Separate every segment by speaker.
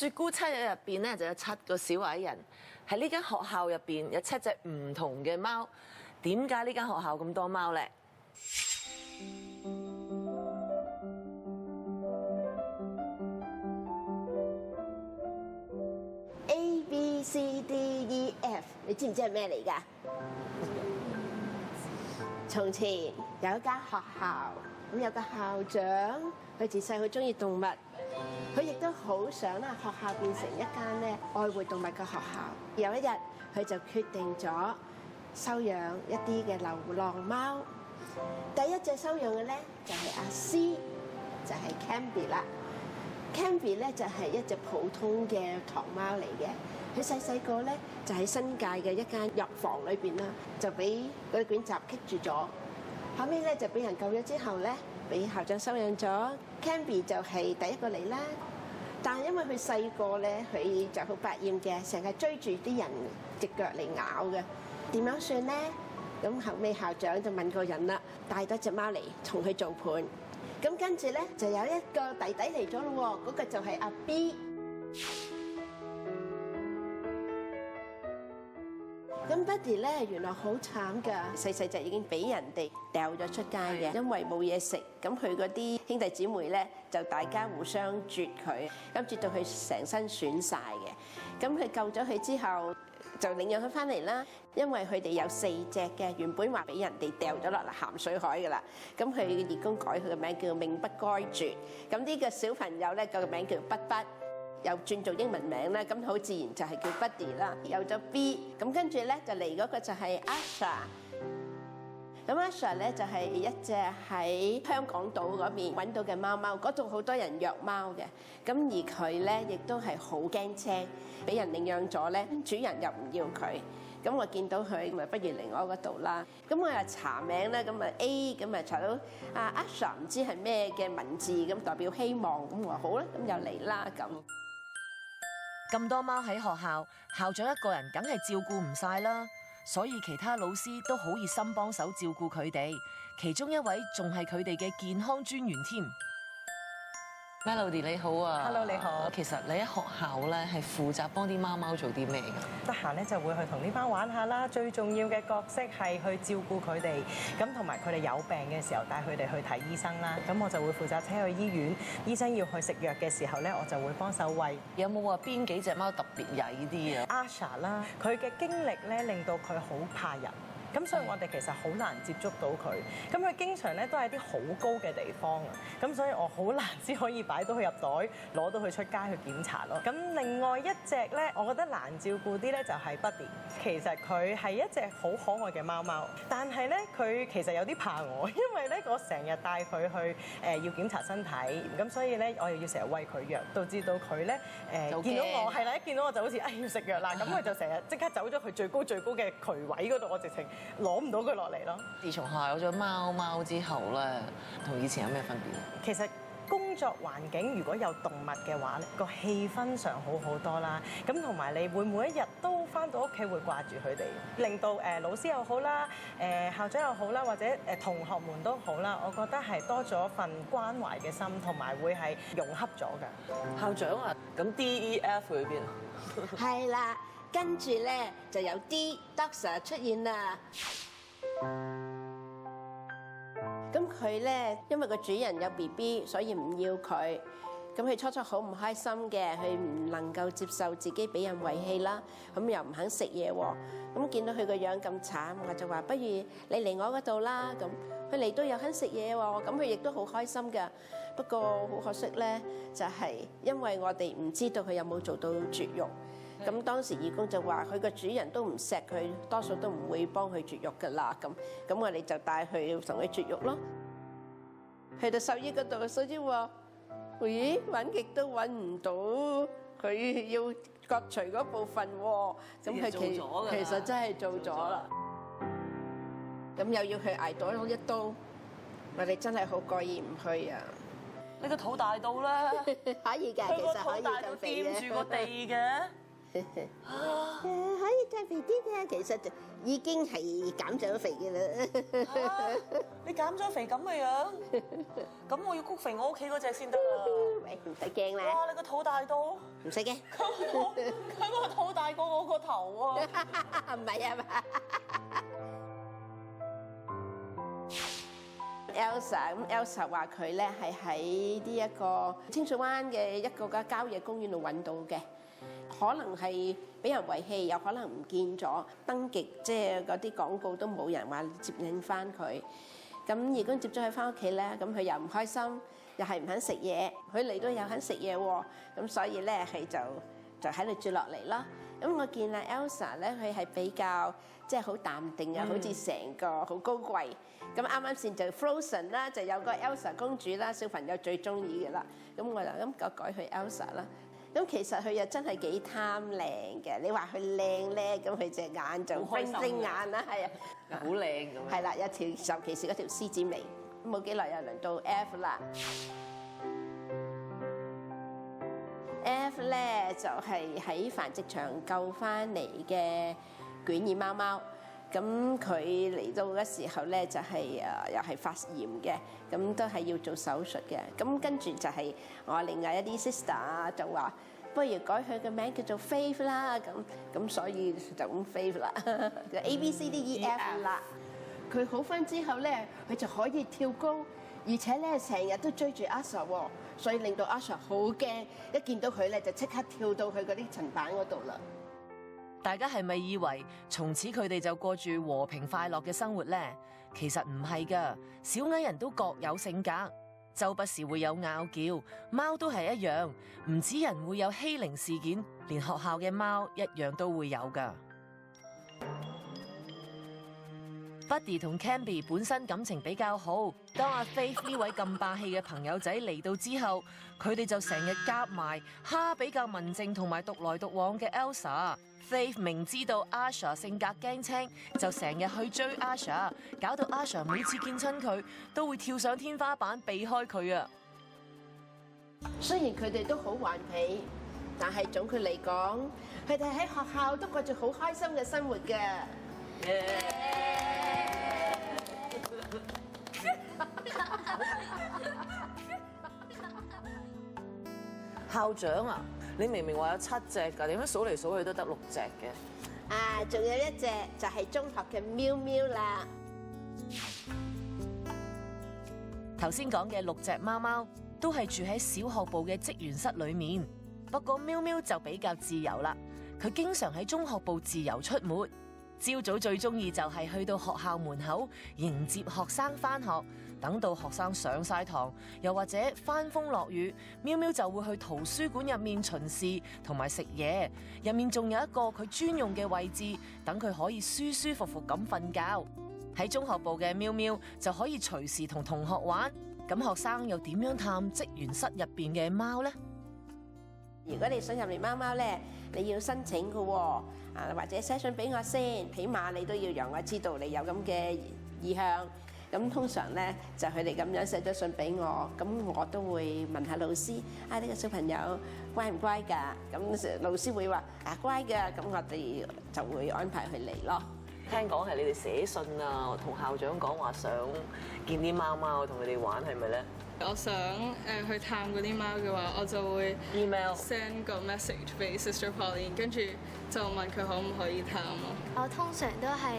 Speaker 1: 雪姑7日入邊咧就有7個小矮人，喺呢間學校入邊有7隻唔同嘅貓。點解呢間學校咁多貓咧
Speaker 2: ？A B C D E F， 你知唔知係咩嚟㗎？從前有一間學校，咁有個校長，佢自細好中意動物，佢亦都好想啦學校變成一間咧愛護動物嘅學校。有一日，佢就決定咗收養一啲嘅流浪貓。第一隻收養嘅咧就係阿 C， 就係 Canby 啦。Canby 咧就係一隻普通嘅唐貓嚟嘅。佢細個咧就喺新界嘅一間藥房裏邊啦，就俾嗰啲捲閘棘住咗。後尾咧就俾人救咗之後咧，俾校長收養咗。Canby 就係第一個嚟啦。但係因為佢細個咧，佢就好百厭嘅，成日追住啲人隻腳嚟咬嘅。點樣算咧？咁後尾校長就問個人啦，帶多隻貓嚟同佢做伴。咁跟住咧就有一個弟弟嚟咗咯喎，嗰個就係阿 B。咁 Buddy 咧原來好慘㗎，細就已經俾人哋掉咗出街嘅，因為冇嘢食。咁佢嗰啲兄弟姊妹咧就大家互相啜佢，咁啜到佢成身損晒嘅。咁佢救咗佢之後，就領養佢翻嚟啦。因為佢哋有4隻嘅，原本話俾人哋掉咗落鹹水海㗎啦。咁佢嘅義工改佢嘅名叫命不該絕。咁呢個小朋友咧個名叫筆筆。又轉做英文名啦，咁好自然就係叫 Buddy 啦。有咗 B， 咁跟住咧就嚟嗰個就係 Asha。咁 Asha 咧就係一隻喺香港島嗰邊揾到嘅貓貓，嗰度好多人虐貓嘅。咁而佢咧亦都係好驚青，俾人領養咗咧，主人又唔要佢。咁我見到佢，咪不如嚟我嗰度啦。咁我又查名咧，咁啊 A， 咁啊查到Asha 唔知係咩嘅文字，咁代表希望。咁我話好啦，咁又嚟啦咁。
Speaker 1: 咁多貓喺學校，校長一個人梗係照顧唔晒啦，所以其他老師都好熱心幫手照顧佢哋，其中一位仲係佢哋嘅健康專員添。Melody 你好啊
Speaker 3: ，Hello 你好。
Speaker 1: 其實你喺學校咧係負責幫啲貓貓做啲咩㗎？
Speaker 3: 得閒咧就會去同呢班玩下啦。最重要嘅角色係去照顧佢哋，咁同埋佢哋有病嘅時候帶佢哋去睇醫生啦。咁我就會負責車去醫院，醫生要去食藥嘅時候咧，我就會幫手餵。
Speaker 1: 有冇話邊幾隻貓特別曳啲啊
Speaker 3: ？Asha 啦，佢嘅經歷咧令到佢好怕人。咁所以我哋其實好難接觸到佢，咁佢經常咧都係啲好高嘅地方啊，咁所以我好難先可以擺到佢入袋，攞到佢出街去檢查咯。咁另外一隻咧，我覺得難照顧啲咧就係 Buddy， 其實佢係一隻好可愛嘅貓貓，但係咧佢其實有啲怕我，因為咧我成日帶佢去要檢查身體，咁所以咧我又要成日餵佢藥，導致到佢咧見到我係啦，一見到我就好似要食藥啦，咁佢就成日即刻走咗去最高嘅渠位嗰度，我直情攞唔到佢落嚟咯。
Speaker 1: 自從學校有咗貓之後咧，同以前有咩分別？
Speaker 3: 其實工作環境如果有動物嘅話咧，個氣氛上好好多啦。咁同埋你會每一日都返到屋企會掛住佢哋，令到老師又好啦，校長又好啦，或者同學們都好啦，我覺得係多咗份關懷嘅心，同埋會係融洽咗㗎。
Speaker 1: 校長啊，咁 DEF 去邊啊？
Speaker 2: 係啦。跟住咧就有啲 Doctor 出現啦。咁佢咧因為個主人有 BB， 所以唔要佢。咁佢初好唔開心嘅，佢唔能夠接受自己俾人遺棄啦。咁又唔肯食嘢喎。咁見到佢個樣咁慘，我就話不如你嚟我嗰度啦。咁佢嚟到又肯食嘢喎，咁佢亦都好開心㗎。不過好可惜咧，就係因為我哋唔知道佢有冇做到絕育。咁當時義工就話佢個主人都唔錫佢，多數都唔會幫佢絕育㗎啦。咁我哋就帶佢同佢絕育咯。去到獸醫嗰度，獸醫話：咦，揾極都揾唔到佢要割除嗰部分喎。咁佢其實真係做咗啦。咁又要去捱多一刀，我哋真係好過意唔去啊！
Speaker 1: 你個肚大到啦，
Speaker 2: 可以嘅，其實可以咁肥嘅。
Speaker 1: 掂住個地嘅。
Speaker 2: 可以再肥啲嘅，其實就已經係減咗肥嘅啦。
Speaker 1: 你減
Speaker 3: 減咗肥咁嘅樣，咁我要谷肥我屋企嗰只先得啦。
Speaker 2: 喂，唔使驚啦，
Speaker 3: 哇！你個肚大到，
Speaker 2: 唔使驚。
Speaker 3: 佢個肚大過我個頭啊！
Speaker 2: 唔係啊嘛，Elsa 咁 Elsa 話佢咧係喺呢一個清水灣嘅一個嘅郊野公園度揾到嘅，可能係俾人遺棄，有可能唔見咗，登記即係嗰啲廣告都冇人話接應翻佢。咁義工接咗佢翻屋企咧，咁佢又唔開心，又係唔肯食嘢，佢嚟到又肯食嘢喎，咁所以咧佢就喺度住落嚟咯。咁我見啊 Elsa 咧，佢係比較即係好淡定啊，好似成個好高貴。咁啱啱先就 Frozen 啦，就有個 Elsa 公主啦，小朋友最中意嘅啦。咁我就咁改佢 Elsa 啦。咁其實佢又真係幾貪靚嘅。你話佢靚咧，咁佢隻眼就冰晶眼啦，係啊，
Speaker 1: 好靚咁。
Speaker 2: 係啦，一條尤其是嗰條獅子眉。冇幾耐又輪到 F 啦。F 咧就係喺繁殖場救翻嚟嘅捲耳貓貓。咁佢嚟到嘅時候咧，就係又係發炎嘅，咁都係要做手術嘅。咁跟住就係我另外一啲 sister 就話，不如改佢嘅名叫做 Faith 啦。咁所以就咁 Faith 啦，就 A B C D E F 啦。佢好翻之後咧，佢就可以跳高，而且咧成日都追住 Asha 喎，所以令到 Asha 好驚，一見到佢咧就即刻跳到佢嗰啲層板嗰度啦。
Speaker 1: 大家係咪以為從此佢哋就過住和平快樂嘅生活呢？其實唔係㗎，小矮人都各有性格，周不時會有拗撬，貓都係一樣，唔止人會有欺凌事件，連學校嘅貓一樣都會有㗎。Buddy 同 Canby 本身感情比較好，當阿 Faith 呢位咁霸氣嘅朋友仔嚟到之後，佢哋就成日夾埋蝦比較文靜同埋獨來獨往嘅 Elsa。Faith 明知道 Asha 性格驚青，就成日去追 Asha， 搞到 Asha 每次見親佢都會跳上天花板避開佢啊！
Speaker 2: 雖然佢哋都好頑皮，但係總括嚟講，佢哋喺學校都過住好開心嘅生活嘅。
Speaker 4: 校長啊，你明明話有7隻㗎，點解數嚟數去都得6隻嘅？
Speaker 2: 啊，仲有一隻就係中學嘅喵喵啦。
Speaker 1: 頭先講嘅6隻貓貓都係住喺小學部嘅職員室裏面，不過喵喵就比較自由啦，佢經常喺中學部自由出沒。朝早最中意就係去到學校門口迎接學生返學，等到學生上晒堂，又或者翻風落雨，喵喵就會去圖書館入面巡視同埋食嘢。入面仲有一個佢專用嘅位置，等佢可以舒舒服服咁瞓覺。喺中學部嘅喵喵就可以隨時同同學玩。咁學生又點樣探職員室入邊嘅貓呢？
Speaker 2: 如果你想入嚟貓貓咧，你要申請嘅喎，或者寫信俾我先，起碼你都要讓我知道你有咁嘅意向。咁通常咧就佢哋咁樣寫咗信俾我，咁我都會問下老師，呢個小朋友乖唔乖㗎？咁老師會話乖㗎，咁我哋就會安排佢嚟咯。
Speaker 4: 聽講係你哋寫信啊，同校長講話想見啲貓貓，同佢哋玩，係咪咧？
Speaker 5: 我想去探嗰啲貓嘅話，我就會
Speaker 4: email
Speaker 5: send 個 message 俾 Sister Pauline，跟住就問佢可唔可以探咯。
Speaker 6: 我通常都係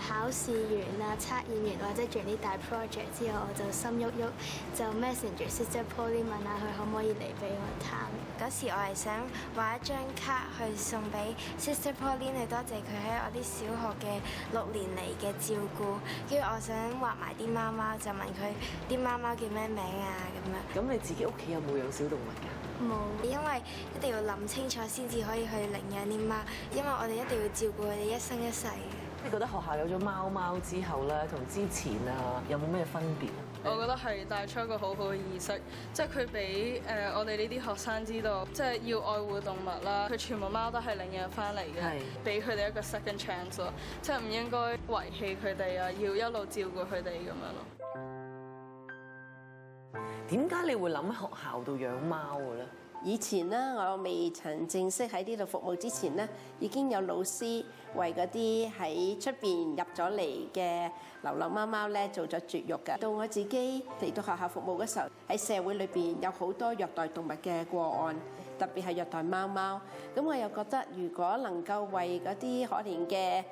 Speaker 6: 考試完啊、測驗完或者做啲大 project 之後，我就心喐喐就 message Sister Pauline 問下佢可唔可以嚟俾我探。嗰時我係想畫一張卡去送俾 Sister Pauline 去多謝佢喺我啲小學嘅6年嚟嘅照顧，跟住我想畫埋啲貓貓，就問佢啲貓貓叫咩名啊咁樣。
Speaker 4: 咁你自己屋企有冇養小動物㗎？
Speaker 6: 冇，因為一定要諗清楚先至可以去領養啲貓，因為我哋一定要照顧佢哋一生一世嘅。
Speaker 4: 你覺得學校有咗貓貓之後咧，同之前啊有冇咩分別啊？
Speaker 5: 我覺得係帶出一個好好嘅意識，即係佢俾我哋呢啲學生知道，即係要愛護動物啦。佢全部貓都係領養翻嚟嘅，俾佢哋一個 second chance 咯，即係唔應該遺棄佢哋啊，要一路照顧佢哋咁樣咯。
Speaker 4: 點解你會諗喺學校度養貓嘅咧？
Speaker 2: 以前咧，我未曾正式喺呢度服務之前咧，已經有老師為嗰啲喺出邊入咗嚟嘅流浪貓貓咧做咗絕育嘅。到我自己嚟到學校服務嘅時候，喺社會裏邊有好多虐待動物嘅個案，特別係虐待貓貓。咁我又覺得，如果能夠為嗰啲可憐嘅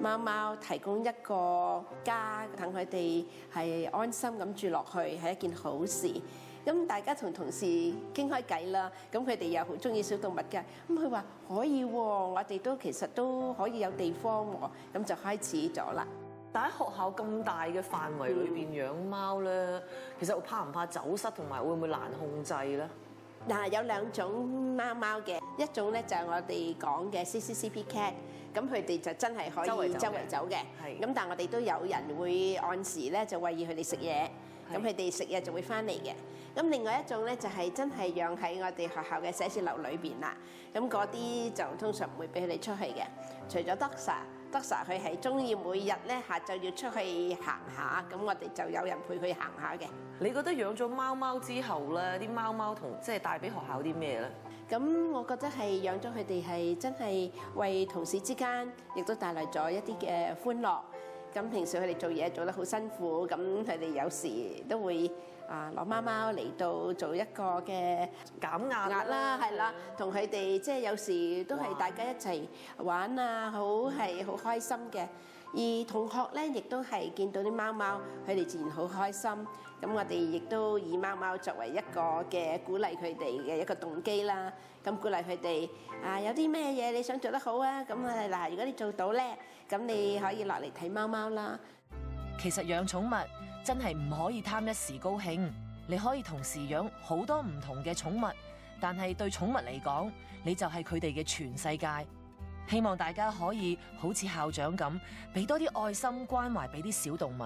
Speaker 2: 貓貓提供一個家，等佢哋係安心咁住落去，係一件好事。咁大家同同事傾開偈啦，咁佢哋又好中意小動物嘅，咁佢話可以喎，我哋都其實都可以有地方喎，咁就開始咗啦。
Speaker 4: 但喺學校咁大嘅範圍裏邊養貓咧，其實怕唔怕走失同埋會唔會難控制咧？
Speaker 2: 嗱，有兩種貓貓嘅，一種咧就係我哋講嘅 CCCP cat，咁佢哋就真係可以周圍走嘅，咁但係我哋都有人會按時咧就餵佢哋食嘢，咁佢哋食嘢就會翻嚟嘅。咁另外一種咧就係真係養喺我哋學校嘅寫字樓裏邊啦，咁嗰啲就通常唔會俾佢哋出去嘅。除咗 Doxa 佢係中意每日咧下晝要出去行下，咁我哋就有人陪佢行下嘅。
Speaker 4: 你覺得養咗貓貓之後咧，啲貓貓同即係帶俾學校啲咩咧？
Speaker 2: 咁我覺得係養咗佢哋係真係為同事之間，亦都帶嚟咗一啲嘅歡樂。咁平時佢哋做嘢做得好辛苦，咁佢哋有時都會攞貓貓嚟到做一個嘅
Speaker 4: 減壓
Speaker 2: 啦，係啦，同佢哋即係有時都係大家一齊玩啊，係好開心嘅。而同學咧，亦都係見到啲貓貓，佢哋自然好開心。咁我哋亦都以貓貓作為一個嘅鼓勵佢哋嘅一個動機啦。咁鼓勵佢哋有啲咩嘢你想做得好啊？咁嗱，如果你做到咧，咁你可以落嚟睇貓貓啦。
Speaker 1: 其實養寵物真係唔可以貪一時高興，你可以同時養好多唔同嘅寵物，但係對寵物嚟講，你就係佢哋嘅全世界。希望大家可以好似校長咁，俾多啲愛心關懷俾啲小動物。